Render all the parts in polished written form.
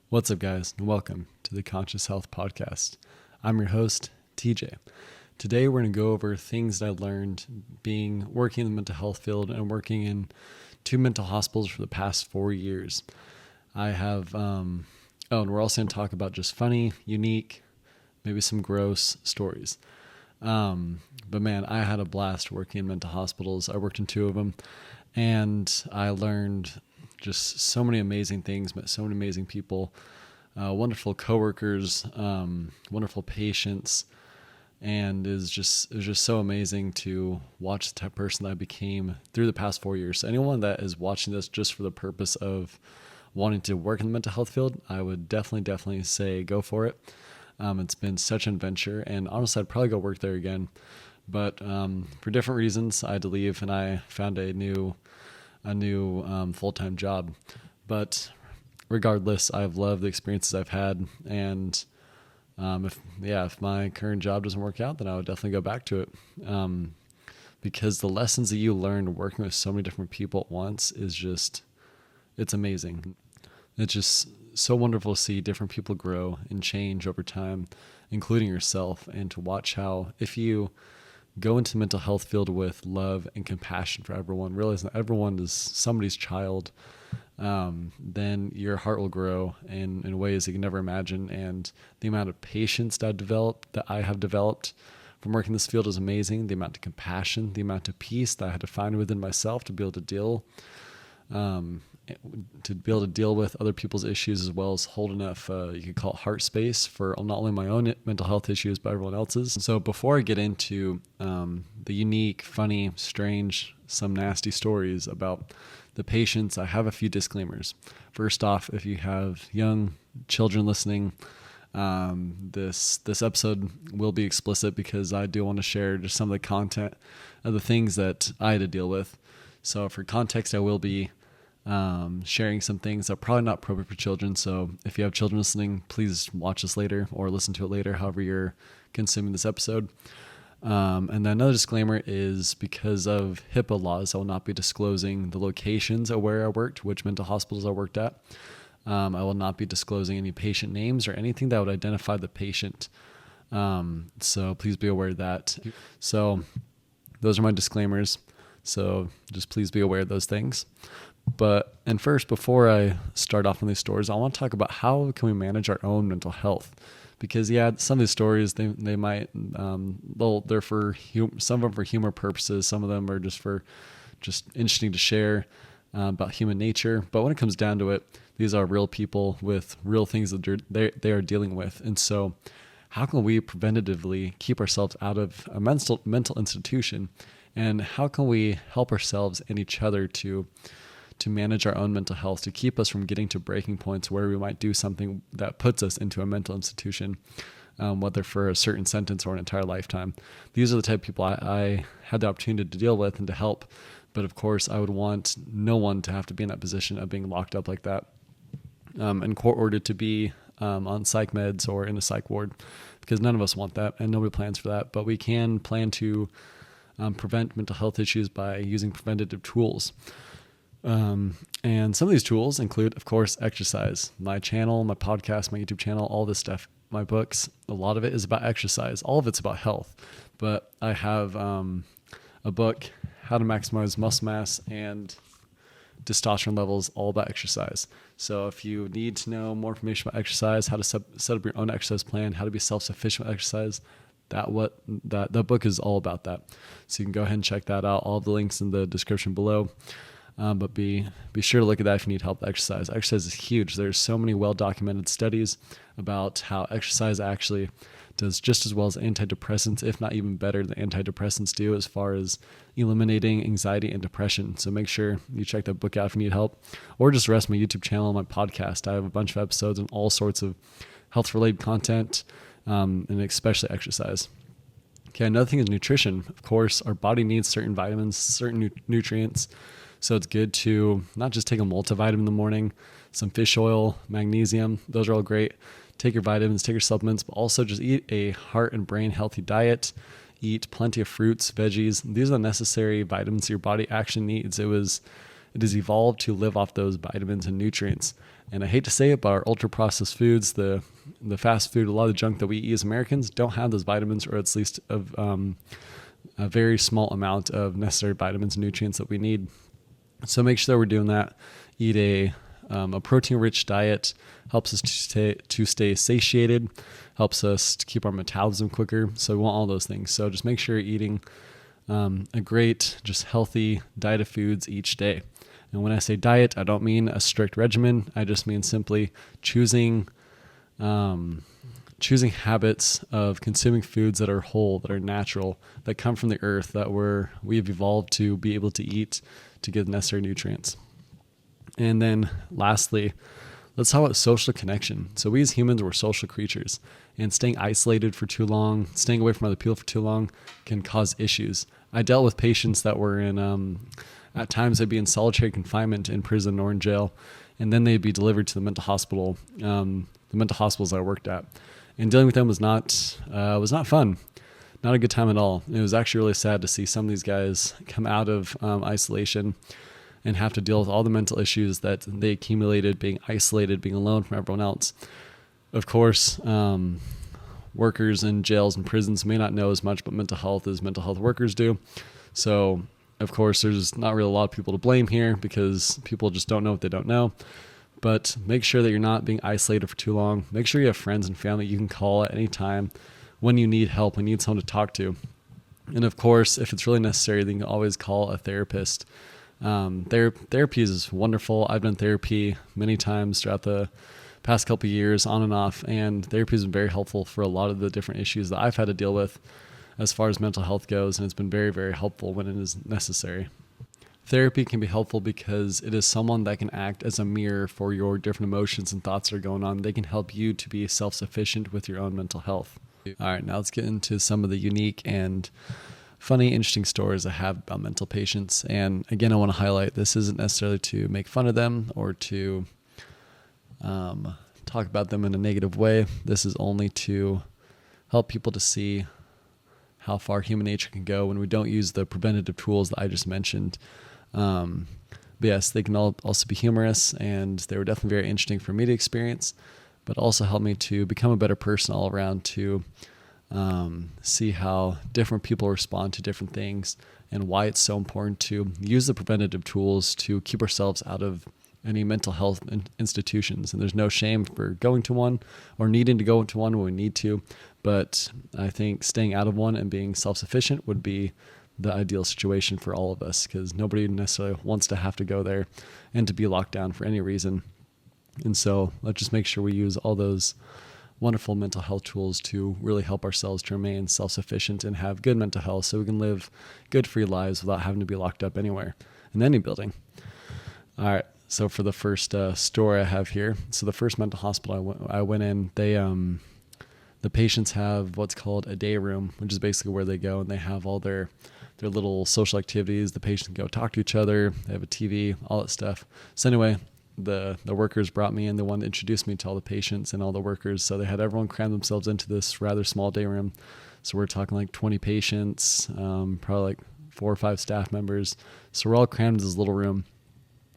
What's up, guys, and welcome to the Conscious Health Podcast. I'm your host, TJ. Today, we're going to go over things that I learned working in the mental health field and working in 2 mental hospitals for the past 4 years. I have, and we're also going to talk about just funny, unique, maybe some gross stories. But man, I had a blast working in mental hospitals. I worked in 2 of them, and I learned just so many amazing things, met so many amazing people, wonderful coworkers, wonderful patients, and it was just so amazing to watch the type of person that I became through the past 4 years. So anyone that is watching this just for the purpose of wanting to work in the mental health field, I would definitely say go for it. It's been such an adventure, and honestly, I'd probably go work there again. But for different reasons, I had to leave, and I found a new full-time job. But regardless, I've loved the experiences I've had, and if my current job doesn't work out, then I would definitely go back to it. Because the lessons that you learn working with so many different people at once it's amazing. It's just so wonderful to see different people grow and change over time, including yourself, and to watch how if you go into the mental health field with love and compassion for everyone, realizing that everyone is somebody's child, then your heart will grow in ways you can never imagine. And the amount of patience that I have developed from working in this field is amazing. The amount of compassion, the amount of peace that I had to find within myself to be able to deal with other people's issues, as well as hold enough, you could call it heart space for not only my own mental health issues, but everyone else's. So before I get into the unique, funny, strange, some nasty stories about the patients, I have a few disclaimers. First off, if you have young children listening, this episode will be explicit because I do want to share just some of the content of the things that I had to deal with. So for context, I will be sharing some things that are probably not appropriate for children. So if you have children listening, please watch this later or listen to it later, however you're consuming this episode. And then another disclaimer is because of HIPAA laws, I will not be disclosing the locations of where I worked, which mental hospitals I worked at. I will not be disclosing any patient names or anything that would identify the patient. So please be aware of that. So those are my disclaimers. So just please be aware of those things. And first, before I start off on these stories, I want to talk about how can we manage our own mental health, because some of these stories they might they're for some of them for humor purposes, some of them are just interesting to share about human nature. But when it comes down to it, these are real people with real things that they are dealing with, and so how can we preventatively keep ourselves out of a mental institution, and how can we help ourselves and each other to manage our own mental health, to keep us from getting to breaking points where we might do something that puts us into a mental institution, whether for a certain sentence or an entire lifetime. These are the type of people I had the opportunity to deal with and to help. But of course, I would want no one to have to be in that position of being locked up like that, and court-ordered to be on psych meds or in a psych ward, because none of us want that and nobody plans for that. But we can plan to prevent mental health issues by using preventative tools. And some of these tools include, of course, exercise. My channel, my podcast, my YouTube channel, all this stuff, my books, a lot of it is about exercise. All of it's about health. But I have a book, How to Maximize Muscle Mass and Testosterone Levels, all about exercise. So if you need to know more information about exercise, how to set up your own exercise plan, how to be self-sufficient with exercise, that book is all about that. So you can go ahead and check that out. All the links in the description below. But be sure to look at that if you need help with exercise. Exercise is huge. There's so many well-documented studies about how exercise actually does just as well as antidepressants, if not even better than antidepressants do, as far as eliminating anxiety and depression. So make sure you check that book out if you need help, or just rest my YouTube channel and my podcast. I have a bunch of episodes on all sorts of health-related content, and especially exercise. Okay, another thing is nutrition. Of course, our body needs certain vitamins, certain nutrients. So it's good to not just take a multivitamin in the morning, some fish oil, magnesium. Those are all great. Take your vitamins, take your supplements, but also just eat a heart and brain healthy diet. Eat plenty of fruits, veggies. These are the necessary vitamins your body actually needs. It is evolved to live off those vitamins and nutrients. And I hate to say it, but our ultra processed foods, the fast food, a lot of the junk that we eat as Americans don't have those vitamins, or at least a very small amount of necessary vitamins and nutrients that we need. So make sure that we're doing that. Eat a protein-rich diet. Helps us to stay satiated. Helps us to keep our metabolism quicker. So we want all those things. So just make sure you're eating a great, just healthy diet of foods each day. And when I say diet, I don't mean a strict regimen. I just mean simply choosing habits of consuming foods that are whole, that are natural, that come from the earth, that we've evolved to be able to eat to get the necessary nutrients. And then lastly, let's talk about social connection. So we as humans, we're social creatures, and staying isolated for too long, staying away from other people for too long can cause issues. I dealt with patients that were in, at times they'd be in solitary confinement in prison or in jail, and then they'd be delivered to the mental hospital, the mental hospitals I worked at. And dealing with them was not fun, not a good time at all. It was actually really sad to see some of these guys come out of isolation and have to deal with all the mental issues that they accumulated, being isolated, being alone from everyone else. Of course, workers in jails and prisons may not know as much about mental health as mental health workers do. So, of course, there's not really a lot of people to blame here because people just don't know what they don't know. But make sure that you're not being isolated for too long. Make sure you have friends and family you can call at any time when you need help, when you need someone to talk to. And of course, if it's really necessary, then you can always call a therapist. Therapy is wonderful. I've done therapy many times throughout the past couple of years, on and off, and therapy has been very helpful for a lot of the different issues that I've had to deal with as far as mental health goes, and it's been very, very helpful when it is necessary. Therapy can be helpful because it is someone that can act as a mirror for your different emotions and thoughts that are going on. They can help you to be self-sufficient with your own mental health. All right, now let's get into some of the unique and funny, interesting stories I have about mental patients. And again, I want to highlight this isn't necessarily to make fun of them or to talk about them in a negative way. This is only to help people to see how far human nature can go when we don't use the preventative tools that I just mentioned. But yes, they can also be humorous, and they were definitely very interesting for me to experience, but also helped me to become a better person all around, to see how different people respond to different things and why it's so important to use the preventative tools to keep ourselves out of any mental health institutions. And there's no shame for going to one or needing to go into one when we need to, but I think staying out of one and being self-sufficient would be the ideal situation for all of us, because nobody necessarily wants to have to go there and to be locked down for any reason. And so let's just make sure we use all those wonderful mental health tools to really help ourselves to remain self-sufficient and have good mental health so we can live good, free lives without having to be locked up anywhere in any building. All right. So for the first story I have here, so the first mental hospital I went in, the patients have what's called a day room, which is basically where they go and they have all their little social activities. The patients can go talk to each other. They have a TV, all that stuff. So anyway, the workers brought me in. The one that introduced me to all the patients and all the workers. So they had everyone cram themselves into this rather small day room. So we're talking like 20 patients, probably like 4 or 5 staff members. So we're all crammed in this little room.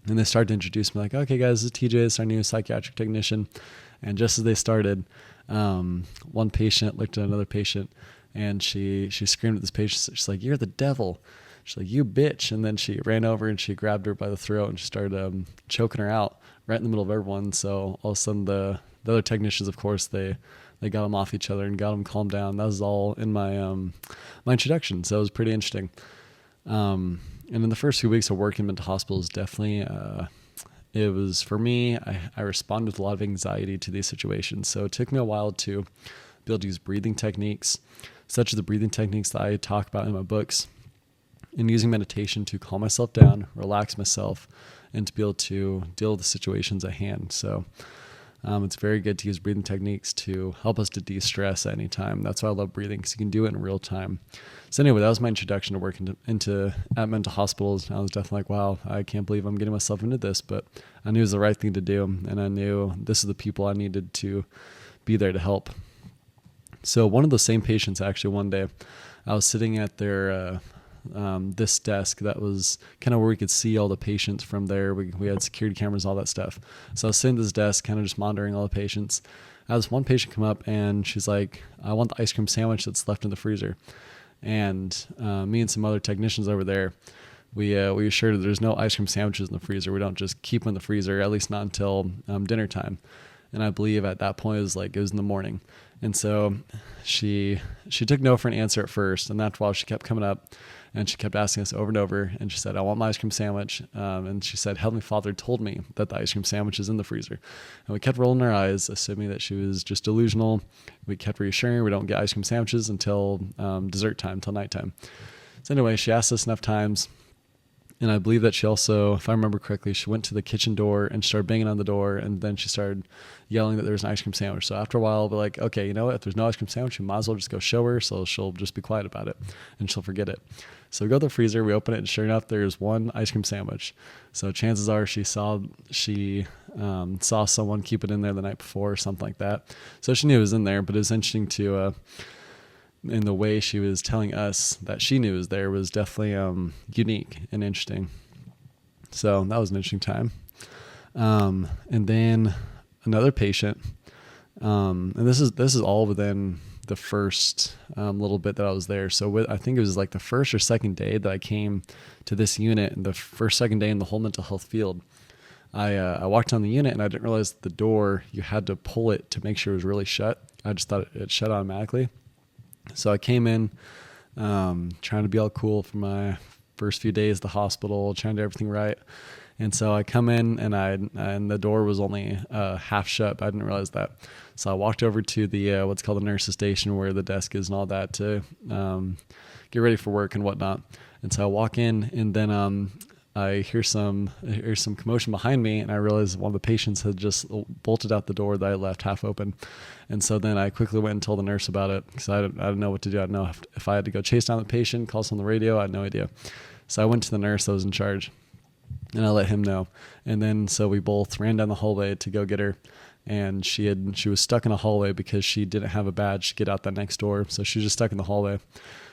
And they started to introduce me like, okay, guys, this is TJ, this is our new psychiatric technician. And just as they started, one patient looked at another patient and she screamed at this patient. She's like, "You're the devil." She's like, "You bitch." And then she ran over and she grabbed her by the throat and she started choking her out right in the middle of everyone. So all of a sudden the other technicians, of course, they got them off each other and got them calmed down. That was all in my my introduction. So it was pretty interesting. And in the first few weeks of working in mental hospitals, definitely it was, for me, I responded with a lot of anxiety to these situations. So it took me a while to be able to use breathing techniques, such as the breathing techniques that I talk about in my books, and using meditation to calm myself down, relax myself, and to be able to deal with the situations at hand. So it's very good to use breathing techniques to help us to de-stress at any time. That's why I love breathing, because you can do it in real time. So anyway, that was my introduction to working at mental hospitals. I was definitely like, wow, I can't believe I'm getting myself into this, but I knew it was the right thing to do, and I knew this is the people I needed to be there to help. So one of those same patients, actually, one day, I was sitting at their this desk that was kind of where we could see all the patients from there. We had security cameras, all that stuff. So I was sitting at this desk, kind of just monitoring all the patients. I had this one patient come up and she's like, I want the ice cream sandwich that's left in the freezer. And me and some other technicians over there, we assured her there's no ice cream sandwiches in the freezer. We don't just keep them in the freezer, at least not until dinner time. And I believe at that point it was in the morning. And so she took no for an answer at first. And after a while she kept coming up and she kept asking us over and over. And she said, I want my ice cream sandwich. And she said, Heavenly Father told me that the ice cream sandwich is in the freezer. And we kept rolling our eyes, assuming that she was just delusional. We kept reassuring her we don't get ice cream sandwiches until dessert time, until nighttime. So anyway, she asked us enough times. And I believe that she also, if I remember correctly, she went to the kitchen door and started banging on the door. And then she started yelling that there was an ice cream sandwich. So after a while, we're like, okay, you know what? If there's no ice cream sandwich, we might as well just go show her. So she'll just be quiet about it and she'll forget it. So we go to the freezer, we open it, and sure enough, there's one ice cream sandwich. So chances are she saw someone keep it in there the night before or something like that. So she knew it was in there, but it was interesting to, in the way she was telling us that she knew it was there was definitely unique and interesting. So that was an interesting time. And then another patient, and this is all within the first little bit that I was there. So I think it was like the first or second day that I came to this unit, and the second day in the whole mental health field. I walked on the unit and I didn't realize the door, you had to pull it to make sure it was really shut. I just thought it shut automatically. So I came in trying to be all cool for my first few days at the hospital, trying to do everything right. And so I come in and the door was only half shut, but I didn't realize that. So I walked over to the what's called the nurse's station where the desk is and all that to get ready for work and whatnot. And so I walk in and then I hear some commotion behind me, and I realized one of the patients had just bolted out the door that I left half open. And so then I quickly went and told the nurse about it because I didn't know what to do. I didn't know if I had to go chase down the patient, call someone on the radio. I had no idea. So I went to the nurse that was in charge, and I let him know. And then so we both ran down the hallway to go get her. And she was stuck in a hallway because she didn't have a badge to get out that next door. So she was just stuck in the hallway.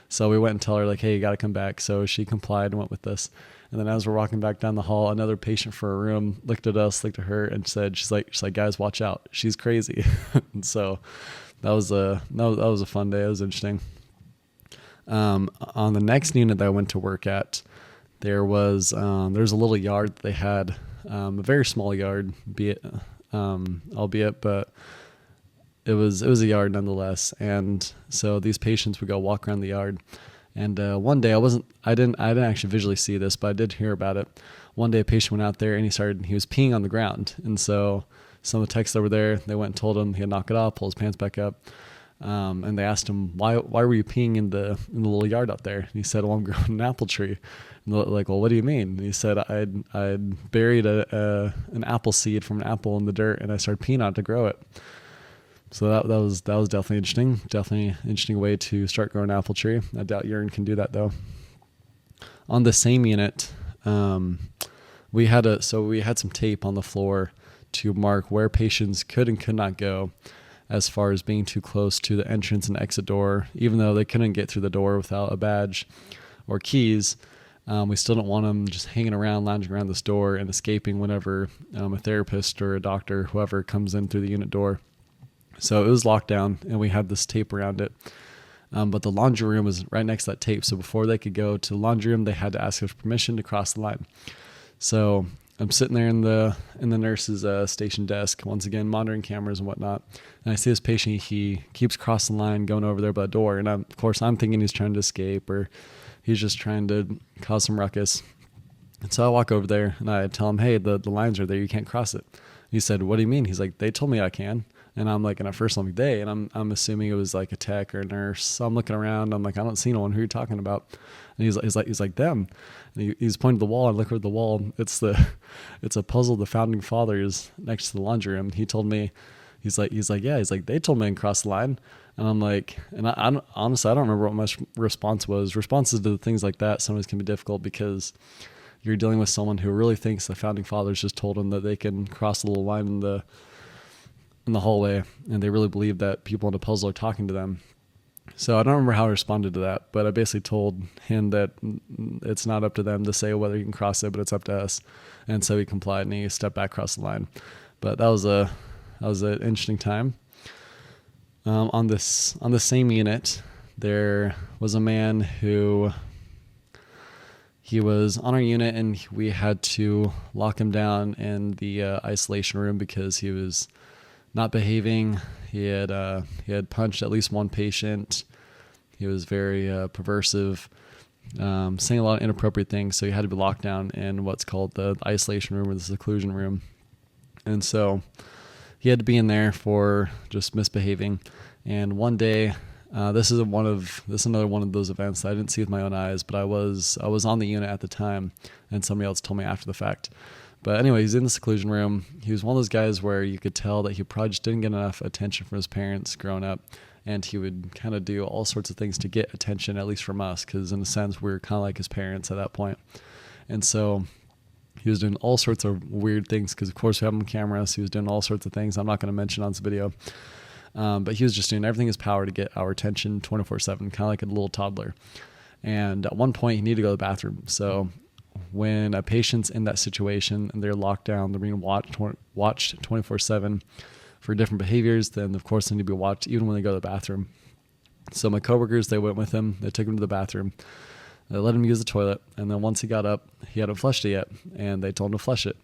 So we went and tell her like, hey, you got to come back. So she complied and went with us. And then as we're walking back down the hall, another patient for a room looked at us, looked at her, and she's like, guys, watch out. She's crazy. And so that was a fun day. It was interesting. On the next unit that I went to work at, there was a little yard that they had, a very small yard, albeit, but it was a yard nonetheless. And so these patients would go walk around the yard. And one day I didn't actually visually see this, but I did hear about it. One day a patient went out there and he was peeing on the ground. And so some of the techs over there, they went and told him he had to knock it off, pull his pants back up. And they asked him, why were you peeing in the little yard out there? And he said, well, I'm growing an apple tree. And they're like, well, what do you mean? And he said, I'd buried an apple seed from an apple in the dirt and I started peeing on it to grow it. So that was definitely interesting. Definitely an interesting way to start growing an apple tree. I doubt urine can do that though. On the same unit, we had some tape on the floor to mark where patients could and could not go as far as being too close to the entrance and exit door. Even though they couldn't get through the door without a badge or keys, we still don't want them just hanging around, lounging around this door and escaping whenever a therapist or a doctor, whoever comes in through the unit door. So it was locked down and we had this tape around it. But the laundry room was right next to that tape. So before they could go to the laundry room, they had to ask us permission to cross the line. So I'm sitting there in the nurse's station desk, once again, monitoring cameras and whatnot. And I see this patient, he keeps crossing the line, going over there by the door. And of course, I'm thinking he's trying to escape or he's just trying to cause some ruckus. And so I walk over there and I tell him, hey, the lines are there. You can't cross it. He said, what do you mean? He's like, they told me I can. And I'm like, in our first long day, and I'm assuming it was like a tech or a nurse. So I'm looking around. I'm like, I don't see no one. Who are you talking about? And he's like them. And he's pointing to the wall. I look at the wall. It's a puzzle of the founding fathers next to the laundry room. He told me, he's like, yeah. He's like, they told me I can cross the line. And I'm like, and I honestly, I don't remember what my response was. Responses to things like that sometimes can be difficult because you're dealing with someone who really thinks the founding fathers just told them that they can cross the little line in the hallway, and they really believe that people in a puzzle are talking to them. So I don't remember how I responded to that, but I basically told him that it's not up to them to say whether he can cross it, but it's up to us. And so he complied and he stepped back across the line. But that was an interesting time. On the same unit, there was a man who he was on our unit, and we had to lock him down in the isolation room because he was not behaving. He had punched at least one patient. He was very perversive, saying a lot of inappropriate things. So he had to be locked down in what's called the isolation room or the seclusion room. And so he had to be in there for just misbehaving. And one day, this is another one of those events that I didn't see with my own eyes, but I was on the unit at the time, and somebody else told me after the fact. But anyway, he's in the seclusion room. He was one of those guys where you could tell that he probably just didn't get enough attention from his parents growing up, and he would kind of do all sorts of things to get attention, at least from us, because in a sense we were kind of like his parents at that point. And so he was doing all sorts of weird things because, of course, we have him on camera, so he was doing all sorts of things I'm not going to mention on this video. But he was just doing everything in his power to get our attention 24/7, kind of like a little toddler. And at one point, he needed to go to the bathroom. So when a patient's in that situation and they're locked down, they're being watched 24/7 for different behaviors, then of course they need to be watched even when they go to the bathroom. So my coworkers, they went with him. They took him to the bathroom. They let him use the toilet. And then once he got up, he hadn't flushed it yet. And they told him to flush it.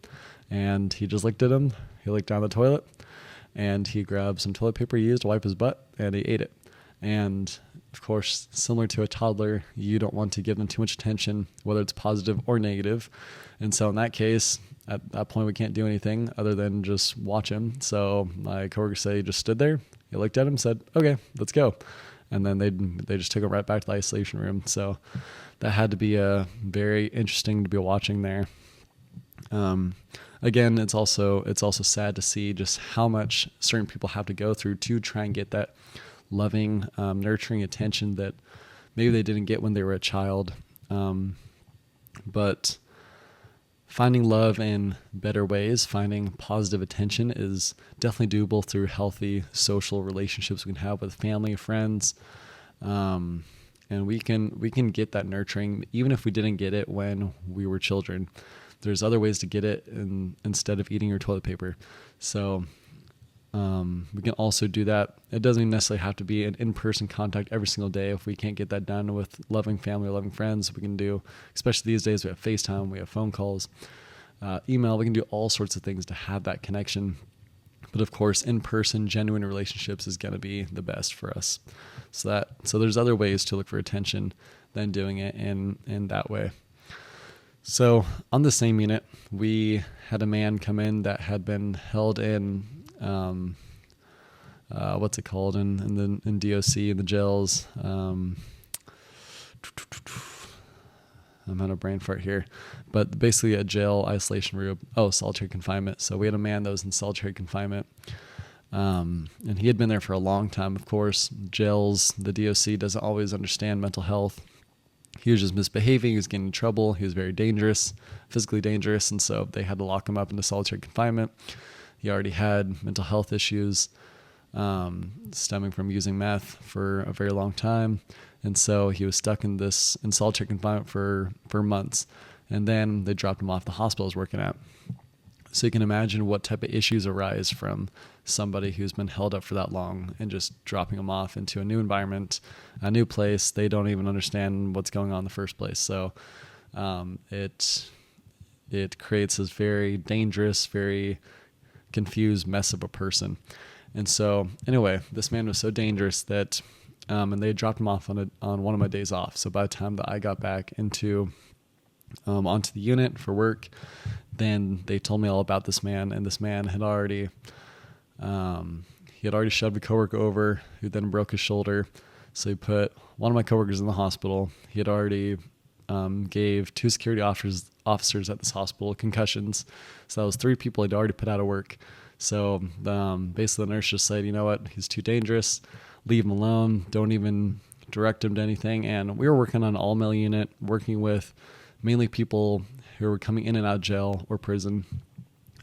And he just looked at him. He looked down the toilet. And he grabbed some toilet paper he used to wipe his butt, and he ate it. And of course, similar to a toddler, you don't want to give them too much attention, whether it's positive or negative. And so in that case, at that point, we can't do anything other than just watch him. So my coworker said he just stood there. He looked at him, said, "Okay, let's go." And then they just took him right back to the isolation room. So that had to be very interesting to be watching there. Again, it's also sad to see just how much certain people have to go through to try and get that loving, nurturing attention that maybe they didn't get when they were a child. But finding love in better ways, finding positive attention is definitely doable through healthy social relationships we can have with family, friends. And we can get that nurturing even if we didn't get it when we were children. There's other ways to get it instead of eating your toilet paper. So we can also do that. It doesn't even necessarily have to be an in-person contact every single day. If we can't get that done with loving family or loving friends, we can do, especially these days, we have FaceTime, we have phone calls, email. We can do all sorts of things to have that connection. But of course, in-person, genuine relationships is going to be the best for us. So there's other ways to look for attention than doing it in that way. So on the same unit, we had a man come in that had been held in, what's it called, in DOC, in the jails. I'm on a brain fart here, but basically a jail isolation room. Solitary confinement. So we had a man that was in solitary confinement. And he had been there for a long time. Of course, jails, the DOC doesn't always understand mental health. He was just misbehaving. He was getting in trouble. He was very dangerous, physically dangerous. And so they had to lock him up into solitary confinement. He already had mental health issues stemming from using meth for a very long time. And so he was stuck in solitary confinement for months. And then they dropped him off the hospital I was working at. So you can imagine what type of issues arise from somebody who's been held up for that long and just dropping them off into a new environment, a new place. They don't even understand what's going on in the first place. So it creates this very dangerous, very confused mess of a person. And so anyway, this man was so dangerous that and they dropped him off on one of my days off. So by the time that I got back onto the unit for work, then they told me all about this man, and this man had already shoved a coworker over, who then broke his shoulder. So he put one of my coworkers in the hospital. He had already gave 2 security officers at this hospital concussions. So that was 3 people he'd already put out of work. So basically the nurse just said, you know what, he's too dangerous. Leave him alone. Don't even direct him to anything. And we were working on an all-male unit, working with mainly people who were coming in and out of jail or prison.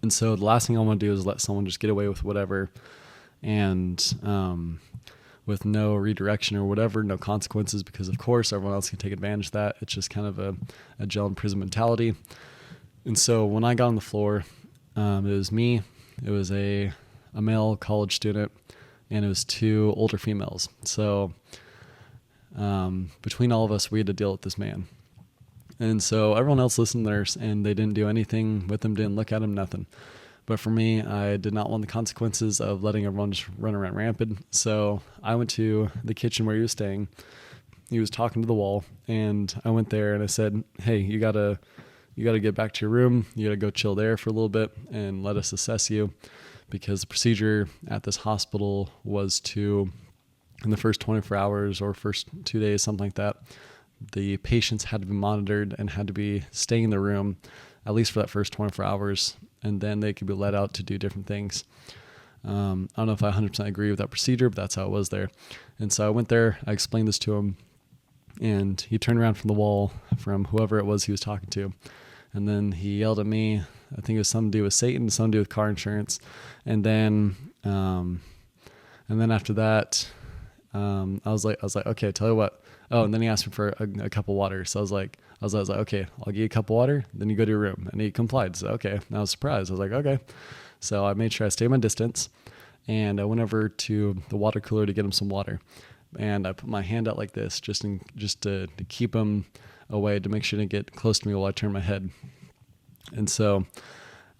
And so the last thing I want to do is let someone just get away with whatever. And with no redirection or whatever, no consequences, because of course everyone else can take advantage of that. It's just kind of a jail and prison mentality. And so when I got on the floor, it was me, it was a male college student, and it was 2 older females. So between all of us, we had to deal with this man. And so everyone else listened to theirs, and they didn't do anything with him, didn't look at him, nothing. But for me, I did not want the consequences of letting everyone just run around rampant. So I went to the kitchen where he was staying. He was talking to the wall, and I went there and I said, hey, you gotta get back to your room. You gotta go chill there for a little bit and let us assess you, because the procedure at this hospital was to, in the first 24 hours or first 2 days, something like that, the patients had to be monitored and had to be staying in the room at least for that first 24 hours, and then they could be let out to do different things. I don't know if I 100% agree with that procedure, but that's how it was there. And so I went there, I explained this to him, and he turned around from the wall from whoever it was he was talking to. And then he yelled at me. I think it was something to do with Satan, something to do with car insurance. And then after that, I was like, okay, tell you what. Oh, and then he asked me for a cup of water. So I was like, okay, I'll give you a cup of water. Then you go to your room. And he complied. So, okay. And I was surprised. I was like, okay. So I made sure I stayed my distance, and I went over to the water cooler to get him some water. And I put my hand out like this, just to keep him away, to make sure he didn't get close to me while I turned my head. And so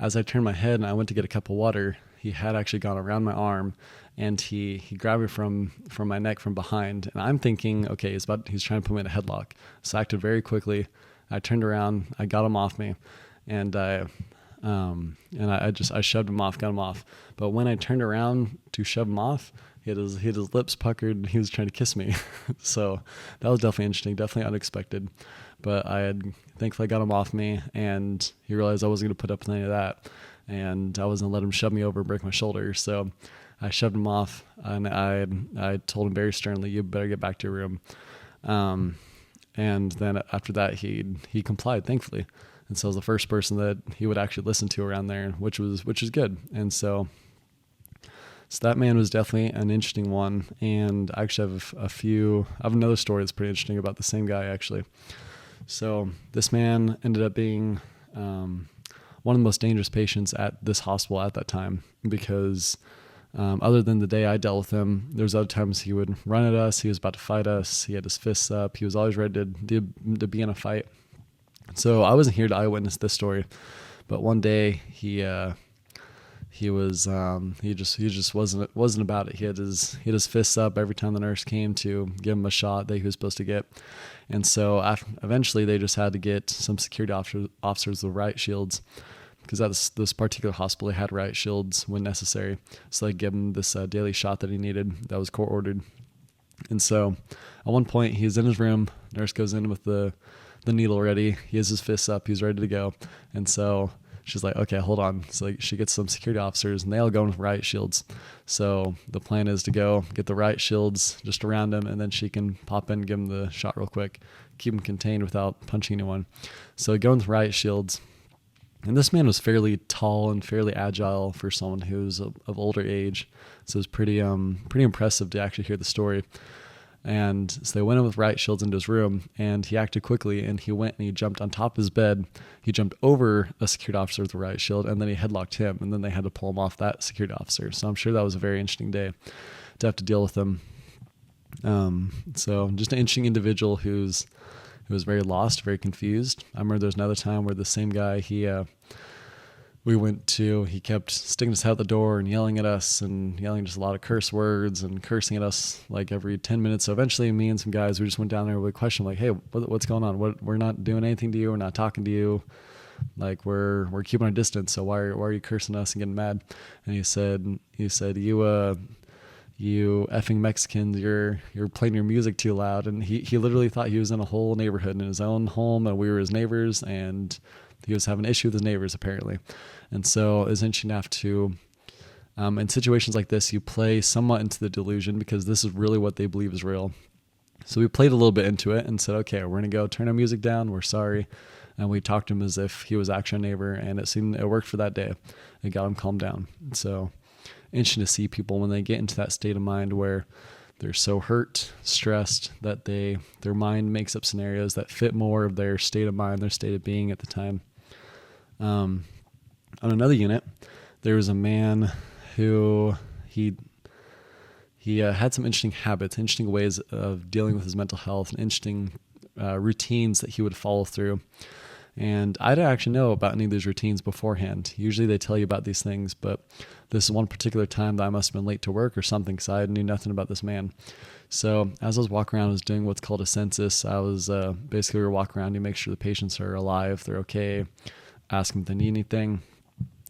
as I turned my head and I went to get a cup of water, he had actually gone around my arm, and he grabbed me from my neck from behind. And I'm thinking, okay, he's trying to put me in a headlock. So I acted very quickly. I turned around, I got him off me, and I shoved him off, got him off. But when I turned around to shove him off, he had his lips puckered, and he was trying to kiss me. So that was definitely interesting, definitely unexpected. But thankfully I got him off me, and he realized I wasn't going to put up with any of that, and I wasn't going to let him shove me over and break my shoulder. So I shoved him off, and I told him very sternly, you better get back to your room. And then after that, he complied, thankfully. And so I was the first person that he would actually listen to around there, which was good. And so that man was definitely an interesting one. And I actually have I have another story that's pretty interesting about the same guy, actually. So this man ended up being one of the most dangerous patients at this hospital at that time, because other than the day I dealt with him, there was other times he would run at us. He was about to fight us. He had his fists up. He was always ready to be in a fight. So I wasn't here to eyewitness this story, but one day he just wasn't about it. He had his fists up every time the nurse came to give him a shot that he was supposed to get. And so eventually they just had to get some security officers with riot shields, because at this particular hospital, they had riot shields when necessary. So they gave him this daily shot that he needed that was court ordered. And so at one point he's in his room, nurse goes in with the needle ready. He has his fists up. He's ready to go. And so she's like, okay, hold on. So she gets some security officers, and they all go in with riot shields. So the plan is to go get the riot shields just around him, and then she can pop in and give him the shot real quick, keep him contained without punching anyone. So going with riot shields. And this man was fairly tall and fairly agile for someone who's of older age. So it was pretty impressive to actually hear the story. And so they went in with riot shields into his room, and he acted quickly, and he went and he jumped on top of his bed. He jumped over a security officer with a riot shield, and then he headlocked him, and then they had to pull him off that security officer. So I'm sure that was a very interesting day to have to deal with him. So just an interesting individual who was very lost, very confused. I remember there was another time where the same guy, he kept sticking his head out the door and yelling at us, and yelling just a lot of curse words and cursing at us like every 10 minutes. So eventually me and some guys, we just went down there and we questioned, like, hey, what's going on? We're not doing anything to you. We're not talking to you. Like we're keeping our distance. So why are you cursing us and getting mad? And he said, you effing Mexicans, you're playing your music too loud. And he literally thought he was in a whole neighborhood in his own home, and we were his neighbors, and he was having an issue with his neighbors, apparently. And so it's interesting enough to, in situations like this, you play somewhat into the delusion, because this is really what they believe is real. So we played a little bit into it and said, okay, we're going to go turn our music down. We're sorry. And we talked to him as if he was actually a neighbor, and it worked for that day. It got him calmed down. So interesting to see people when they get into that state of mind where they're so hurt, stressed that their mind makes up scenarios that fit more of their state of mind, their state of being at the time. On another unit, there was a man who he had some interesting habits, interesting ways of dealing with his mental health, and interesting routines that he would follow through. And I didn't actually know about any of these routines beforehand. Usually they tell you about these things, but this is one particular time that I must have been late to work or something, because I knew nothing about this man. So as I was walking around, I was doing what's called a census. I was basically, we were walking around to make sure the patients are alive, they're okay, ask them if they need anything.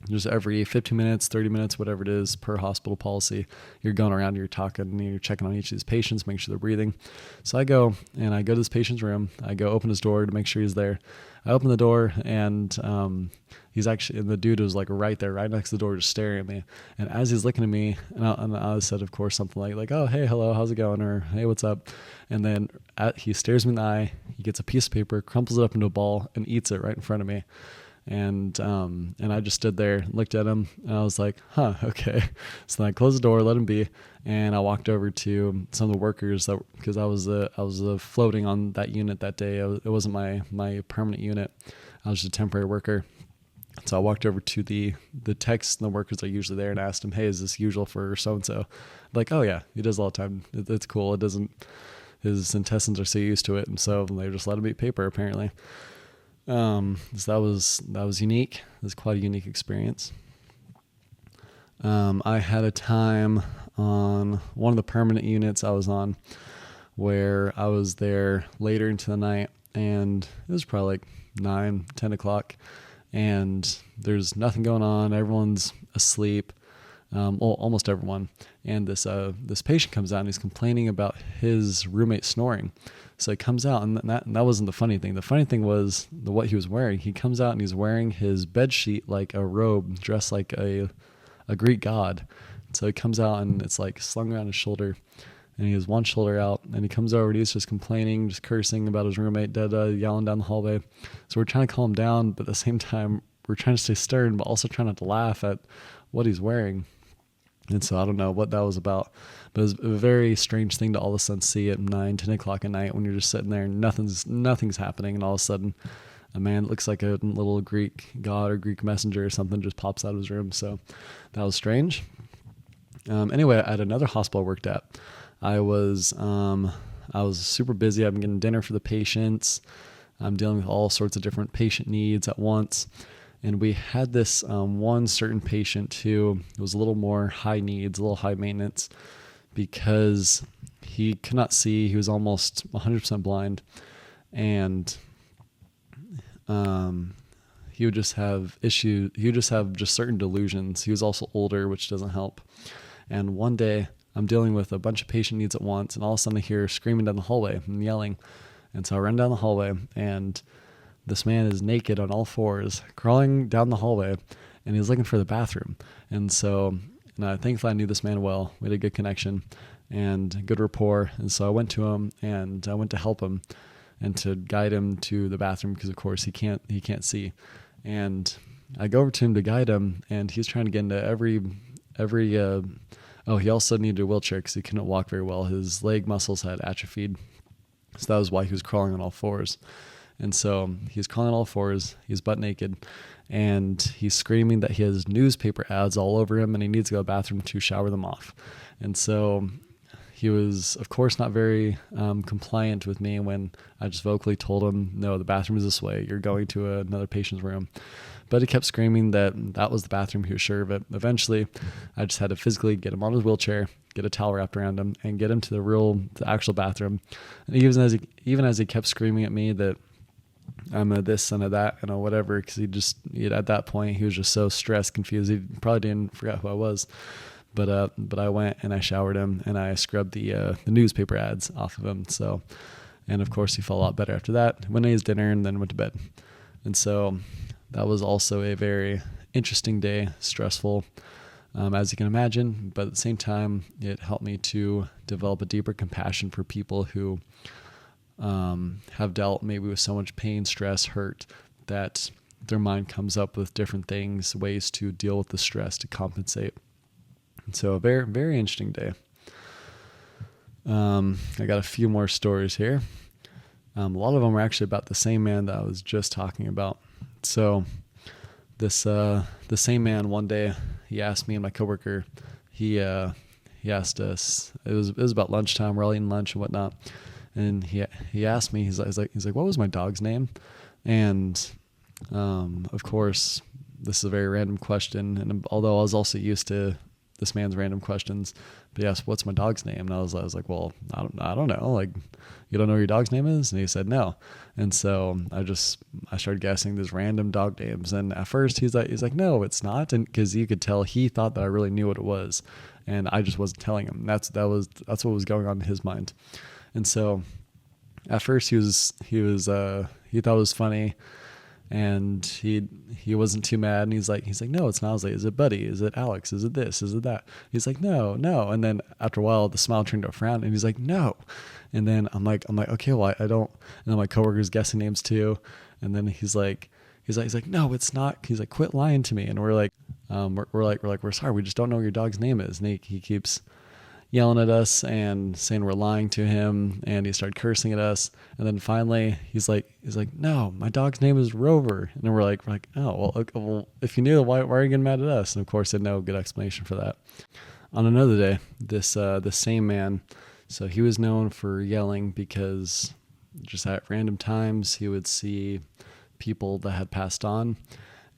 Just every 15 minutes, 30 minutes, whatever it is per hospital policy, you're going around, you're talking, and you're checking on each of these patients, make sure they're breathing. So I go to this patient's room. I go open his door to make sure he's there. I open the door, and the dude was like right there, right next to the door, just staring at me. And as he's looking at me, and I said, of course, something like, oh, hey, hello, how's it going? Or, hey, what's up? And then he stares me in the eye. He gets a piece of paper, crumples it up into a ball, and eats it right in front of me. And I just stood there, looked at him, and I was like, huh, okay. So then I closed the door, let him be, and I walked over to some of the workers because I was floating on that unit that day. It wasn't my permanent unit. I was just a temporary worker. So I walked over to the techs and the workers that are usually there and asked him, hey, is this usual for so-and-so? Like, oh yeah, he does all the time. It's cool. His intestines are so used to it. And so they just let him eat paper, apparently. So that was unique. It was quite a unique experience. I had a time on one of the permanent units I was on where I was there later into the night, and it was probably like 9, 10 o'clock, and there's nothing going on. Everyone's asleep. Almost everyone. And this patient comes out and he's complaining about his roommate snoring. So he comes out, and that wasn't the funny thing. The funny thing was what he was wearing. He comes out and he's wearing his bed sheet like a robe, dressed like a Greek god. So he comes out and it's like slung around his shoulder, and he has one shoulder out, and he comes over and he's just complaining, just cursing about his roommate, yelling down the hallway. So we're trying to calm him down, but at the same time, we're trying to stay stern, but also trying not to laugh at what he's wearing. And so I don't know what that was about, but it was a very strange thing to all of a sudden see at 9, 10 o'clock at night when you're just sitting there and nothing's happening. And all of a sudden a man that looks like a little Greek god or Greek messenger or something just pops out of his room. So that was strange. Anyway, at another hospital I worked at, I was super busy. I've been getting dinner for the patients. I'm dealing with all sorts of different patient needs at once. And we had this one certain patient who was a little more high needs, a little high maintenance, because he could not see. He was almost 100% blind. And he would just have issues. He would just have just certain delusions. He was also older, which doesn't help. And one day I'm dealing with a bunch of patient needs at once, and all of a sudden I hear screaming down the hallway and yelling. And so I run down the hallway, and this man is naked on all fours, crawling down the hallway, and he's looking for the bathroom. And so, thankfully I knew this man well. We had a good connection and good rapport. And so I went to him, and I went to help him and to guide him to the bathroom, because of course he can't see. And I go over to him to guide him, and he's trying to get into every he also needed a wheelchair because he couldn't walk very well. His leg muscles had atrophied. So that was why he was crawling on all fours. And so he's crawling on all fours, he's butt naked, and he's screaming that he has newspaper ads all over him and he needs to go to the bathroom to shower them off. And so he was, of course, not very compliant with me when I just vocally told him, no, the bathroom is this way. You're going to another patient's room. But he kept screaming that was the bathroom. He was sure of it. Eventually, I just had to physically get him on his wheelchair, get a towel wrapped around him, and get him to the actual bathroom. And even as he kept screaming at me that I'm a this and a that and a whatever, because at that point he was just so stressed, confused. He probably didn't forget who I was. But I went and I showered him and I scrubbed the newspaper ads off of him. So, and of course he felt a lot better after that. Went to his dinner and then went to bed. And so that was also a very interesting day, stressful, as you can imagine. But at the same time, it helped me to develop a deeper compassion for people who have dealt maybe with so much pain, stress, hurt, that their mind comes up with different things, ways to deal with the stress to compensate. And so a very, very interesting day. I got a few more stories here. A lot of them are actually about the same man that I was just talking about. So the same man, one day he asked me and my coworker, he asked us, it was about lunchtime, we're all eating lunch and whatnot. And he asked me, he's like, what was my dog's name? And, of course, this is a very random question. And although I was also used to this man's random questions, but he asked, what's my dog's name? And I was like, well, I don't know. Like, you don't know what your dog's name is? And he said, no. And so I started guessing these random dog names. And at first he's like, no, it's not. And cause you could tell he thought that I really knew what it was. And I just wasn't telling him. That's what was going on in his mind. And so at first he thought it was funny, and he wasn't too mad. And he's like, no, it's not. I was like, is it Buddy? Is it Alex? Is it this? Is it that? He's like, no. And then after a while, the smile turned to a frown, and he's like, no. And then I'm like, okay, well, I don't. And then my coworker's guessing names too. And then he's like, no, it's not. He's like, quit lying to me. And we're like, we're sorry. We just don't know what your dog's name is. And he keeps yelling at us and saying we're lying to him, and he started cursing at us. And then finally he's like, no, my dog's name is Rover. And then we're like, oh, well, okay, well, if you knew, why are you getting mad at us? And of course, had no good explanation for that. On another day, this same man, so he was known for yelling because just at random times he would see people that had passed on,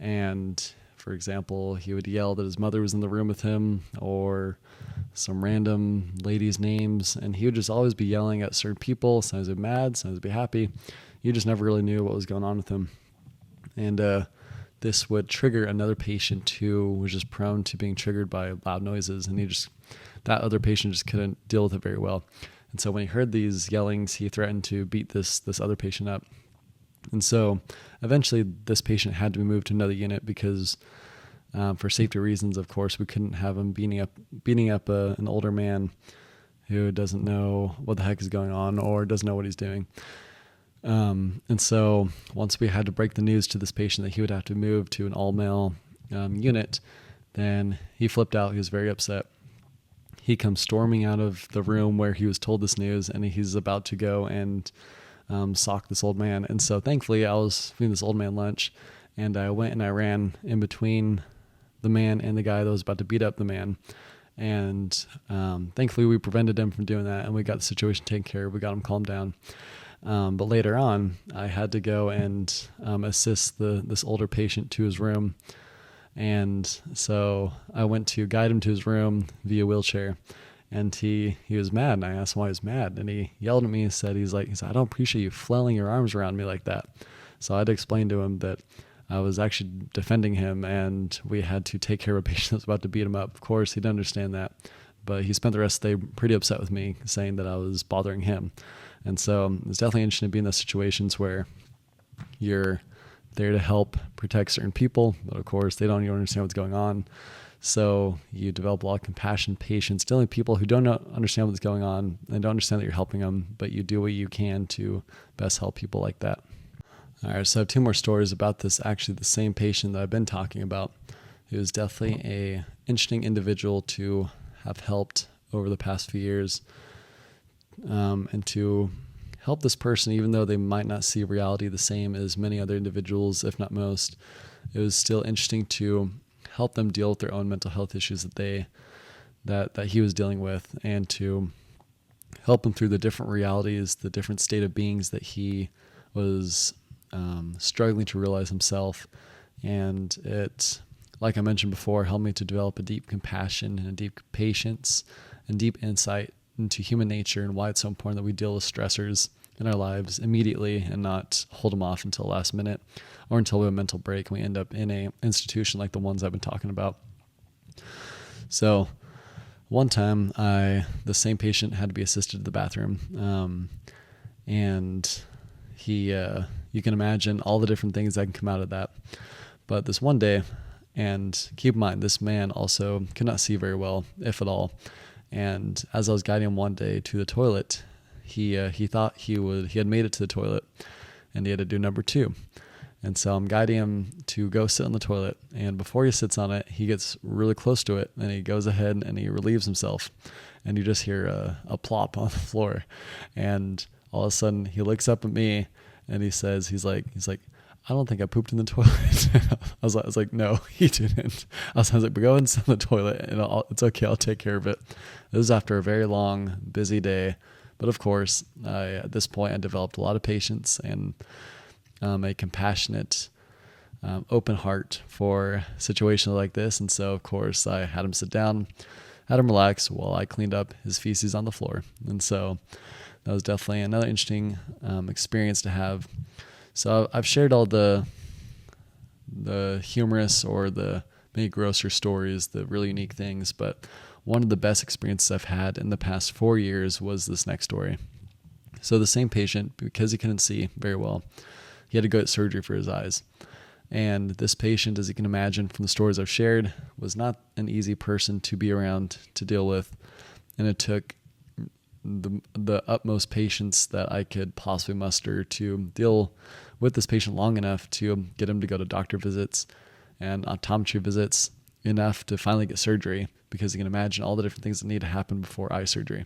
and for example, he would yell that his mother was in the room with him, or some random ladies' names, and he would just always be yelling at certain people. Sometimes he'd be mad, sometimes he'd be happy. You just never really knew what was going on with him. And this would trigger another patient who was just prone to being triggered by loud noises, and that other patient just couldn't deal with it very well. And so when he heard these yellings, he threatened to beat this other patient up. And so eventually this patient had to be moved to another unit because for safety reasons, of course, we couldn't have him beating up an older man who doesn't know what the heck is going on or doesn't know what he's doing. And so once we had to break the news to this patient that he would have to move to an all-male unit, then he flipped out. He was very upset. He comes storming out of the room where he was told this news, and he's about to go and sock this old man. And so thankfully I was feeding this old man lunch, and I went and I ran in between the man and the guy that was about to beat up the man. And thankfully we prevented him from doing that, and we got the situation taken care of. We got him calmed down. But later on, I had to go and assist this older patient to his room. And so I went to guide him to his room via wheelchair. And he was mad, and I asked him why he was mad. And he yelled at me and said, he's like, I don't appreciate you flailing your arms around me like that. So I had to explain to him that I was actually defending him, and we had to take care of a patient that was about to beat him up. Of course, he didn't understand that, but he spent the rest of the day pretty upset with me, saying that I was bothering him. And so it's definitely interesting to be in those situations where you're there to help protect certain people, but of course they don't even understand what's going on. So you develop a lot of compassion, patience, dealing with people who don't understand what's going on and don't understand that you're helping them, but you do what you can to best help people like that. All right, so I have two more stories about this, actually the same patient that I've been talking about. He was definitely a interesting individual to have helped over the past few years, and to help this person, even though they might not see reality the same as many other individuals, if not most. It was still interesting to help them deal with their own mental health issues that he was dealing with, and to help him through the different realities, the different state of beings that he was struggling to realize himself. And it, like I mentioned before, helped me to develop a deep compassion and a deep patience and deep insight into human nature and why it's so important that we deal with stressors in our lives immediately and not hold them off until the last minute or until we have a mental break and we end up in a institution like the ones I've been talking about. So one time the same patient had to be assisted to the bathroom, and you can imagine all the different things that can come out of that. But this one day, and keep in mind, this man also could not see very well, if at all. And as I was guiding him one day to the toilet, he thought he had made it to the toilet, and he had to do number 2. And so I'm guiding him to go sit on the toilet. And before he sits on it, he gets really close to it, and he goes ahead and he relieves himself. and you just hear a plop on the floor. And all of a sudden he looks up at me and he's like, I don't think I pooped in the toilet. I was like, no, he didn't. I was like, but go and sit in the toilet and it's okay. I'll take care of it. This is after a very long, busy day. But of course, at this point, I developed a lot of patience and a compassionate, open heart for situations like this. And so, of course, I had him sit down, had him relax while I cleaned up his feces on the floor. And so that was definitely another interesting experience to have. So I've shared all the humorous or the maybe grosser stories, the really unique things, but one of the best experiences I've had in the past 4 years was this next story. So the same patient, because he couldn't see very well, he had to go get surgery for his eyes. And this patient, as you can imagine from the stories I've shared, was not an easy person to be around, to deal with. And it took the utmost patience that I could possibly muster to deal with this patient long enough to get him to go to doctor visits and optometry visits, enough to finally get surgery, because you can imagine all the different things that need to happen before eye surgery.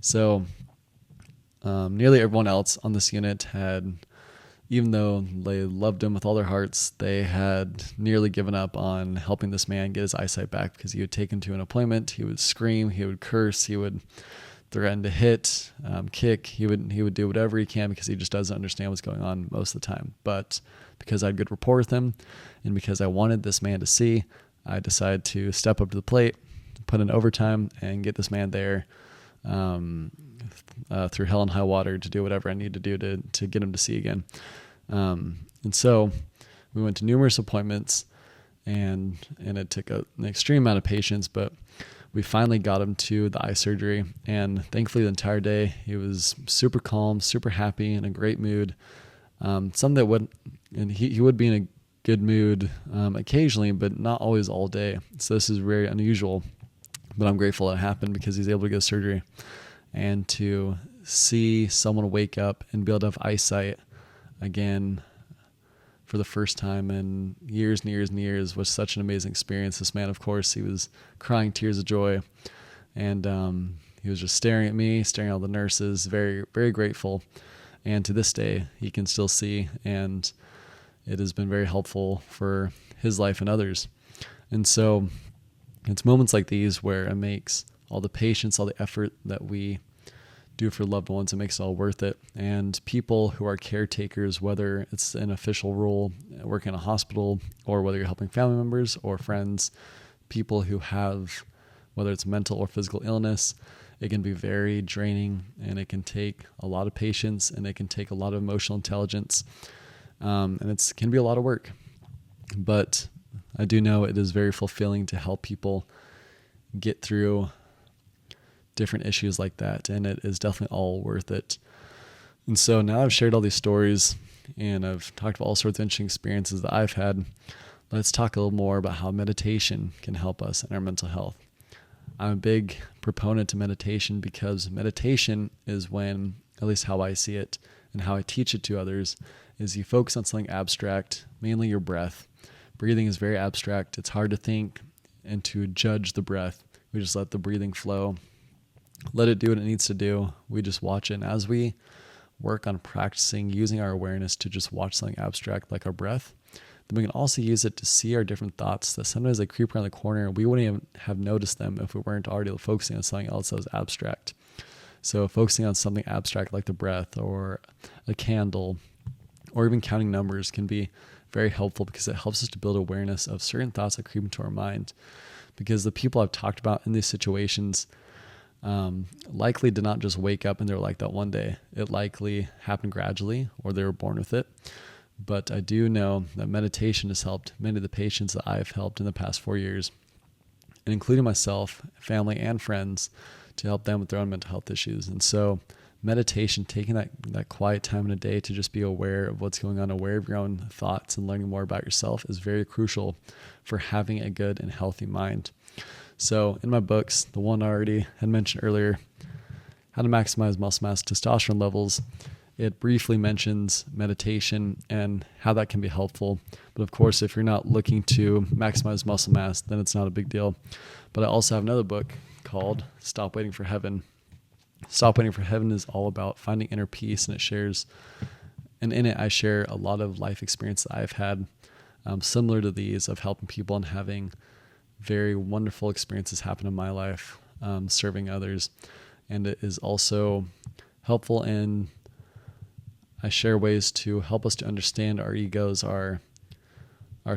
So nearly everyone else on this unit had, even though they loved him with all their hearts, they had nearly given up on helping this man get his eyesight back, because he would take him to an appointment, he would scream, he would curse, he would threaten to hit, kick, he would do whatever he can, because he just doesn't understand what's going on most of the time. But because I had good rapport with him, and because I wanted this man to see, I decided to step up to the plate, put in overtime, and get this man there through hell and high water to do whatever I need to do to get him to see again. And so we went to numerous appointments, and it took an extreme amount of patience, but we finally got him to the eye surgery. And thankfully the entire day he was super calm, super happy, in a great mood. Something that he would be in a good mood occasionally, but not always all day. So this is very unusual, but I'm grateful it happened, because he's able to get surgery. And to see someone wake up and be able to have eyesight again for the first time in years and years and years was such an amazing experience. This man, of course, he was crying tears of joy, and he was just staring at me, staring at all the nurses, very, very grateful. And to this day, he can still see, and it has been very helpful for his life and others. And so it's moments like these where it makes all the patience, all the effort that we do for loved ones, it makes it all worth it. And people who are caretakers, whether it's an official role working in a hospital, or whether you're helping family members or friends, people who have, whether it's mental or physical illness, it can be very draining, and it can take a lot of patience, and it can take a lot of emotional intelligence. And it can be a lot of work, but I do know it is very fulfilling to help people get through different issues like that, and it is definitely all worth it. And so now I've shared all these stories, and I've talked about all sorts of interesting experiences that I've had. Let's talk a little more about how meditation can help us in our mental health. I'm a big proponent to meditation, because meditation is when, at least how I see it and how I teach it to others, is you focus on something abstract, mainly your breath. Breathing is very abstract. It's hard to think and to judge the breath. We just let the breathing flow. Let it do what it needs to do. We just watch it. And as we work on practicing using our awareness to just watch something abstract like our breath, then we can also use it to see our different thoughts that sometimes they creep around the corner, and we wouldn't even have noticed them if we weren't already focusing on something else that was abstract. So focusing on something abstract like the breath or a candle or even counting numbers can be very helpful, because it helps us to build awareness of certain thoughts that creep into our mind. Because the people I've talked about in these situations likely did not just wake up and they were like that one day. It likely happened gradually, or they were born with it. But I do know that meditation has helped many of the patients that I've helped in the past 4 years, and including myself, family, and friends, to help them with their own mental health issues. And so meditation, taking that quiet time in a day to just be aware of what's going on, aware of your own thoughts, and learning more about yourself is very crucial for having a good and healthy mind. So in my books, the one I already had mentioned earlier, How to Maximize Muscle Mass, Testosterone Levels, it briefly mentions meditation and how that can be helpful. But of course, if you're not looking to maximize muscle mass, then it's not a big deal. But I also have another book called Stop Waiting for Heaven. Stop Waiting for Heaven is all about finding inner peace, and in it I share a lot of life experience that I've had, similar to these, of helping people and having very wonderful experiences happen in my life, serving others. And it is also helpful in, I share ways to help us to understand our egos, our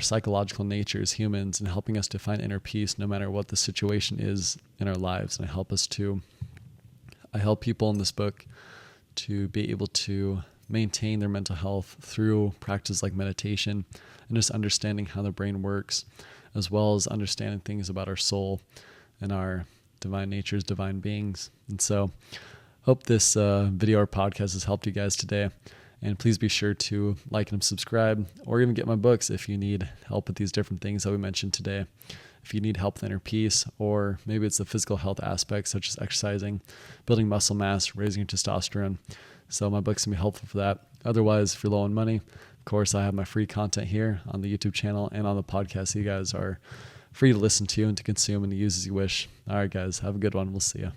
psychological nature as humans, and helping us to find inner peace no matter what the situation is in our lives. And I help people in this book to be able to maintain their mental health through practices like meditation and just understanding how the brain works, as well as understanding things about our soul and our divine natures, divine beings. And so hope this video or podcast has helped you guys today. And please be sure to like and subscribe, or even get my books if you need help with these different things that we mentioned today. If you need help with inner peace, or maybe it's the physical health aspects such as exercising, building muscle mass, raising your testosterone. So my books can be helpful for that. Otherwise, if you're low on money, of course, I have my free content here on the YouTube channel and on the podcast. You guys are free to listen to and to consume and to use as you wish. All right, guys, have a good one. We'll see you.